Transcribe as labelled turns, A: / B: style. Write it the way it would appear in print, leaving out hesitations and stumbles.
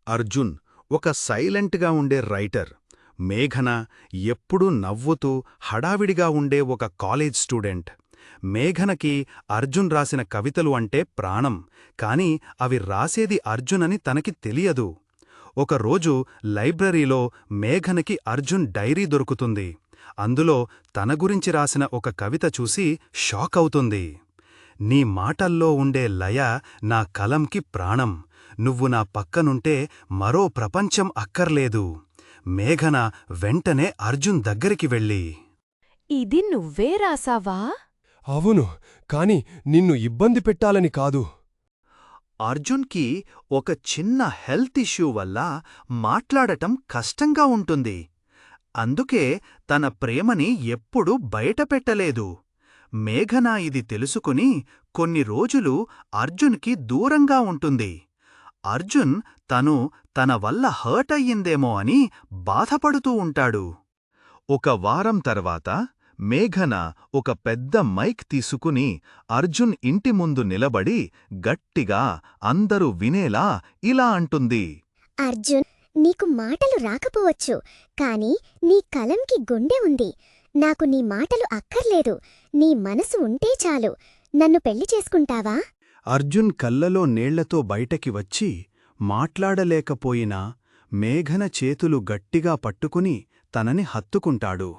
A: అర్జున్ ఒక సైలెంట్గా ఉండే రైటర్. మేఘన ఎప్పుడూ నవ్వుతూ హడావిడిగా ఉండే ఒక కాలేజ్ స్టూడెంట్. మేఘనకి అర్జున్ రాసిన కవితలు అంటే ప్రాణం, కాని అవి రాసేది అర్జున్ అని తనకి తెలియదు. ఒకరోజు లైబ్రరీలో మేఘనకి అర్జున్ డైరీ దొరుకుతుంది. అందులో తన గురించి రాసిన ఒక కవిత చూసి షాక్ అవుతుంది. నీ మాటల్లో ఉండే లయ నా కలంకి ప్రాణం. నువ్వు నా పక్కనుంటే మరో ప్రపంచం అక్కర్లేదు. మేఘన వెంటనే అర్జున్ దగ్గరికి వెళ్ళి,
B: ఇది నువ్వే రాసావా?
C: అవును, కాని నిన్ను ఇబ్బంది పెట్టాలని కాదు.
A: అర్జున్కి ఒక చిన్న హెల్త్ ఇష్యూ వల్ల మాట్లాడటం కష్టంగా ఉంటుంది. అందుకే తన ప్రేమని ఎప్పుడూ బయటపెట్టలేదు. మేఘన ఇది తెలుసుకుని కొన్ని రోజులు అర్జున్కి దూరంగా ఉంటుంది. అర్జున్ తన వల్ల హర్ట్ అయ్యిందేమో అని బాధపడుతూ ఉంటాడు. ఒక వారం తర్వాత మేఘన ఒక పెద్ద మైక్ తీసుకుని అర్జున్ ఇంటి ముందు నిలబడి గట్టిగా అందరూ వినేలా ఇలా అంటుంది.
D: అర్జున్, నీకు మాటలు రాకపోవచ్చు, కాని నీ కలంకి గుండె ఉంది. నాకు నీ మాటలు అక్కర్లేదు, నీ మనసు ఉంటే చాలు. నన్ను పెళ్లి చేసుకుంటావా?
A: అర్జున్ కళ్ళలో నీళ్లతో బయటకి వచ్చి మాట్లాడలేకపోయినా మేఘన చేతులు గట్టిగా పట్టుకుని తనని హత్తుకుంటాడు.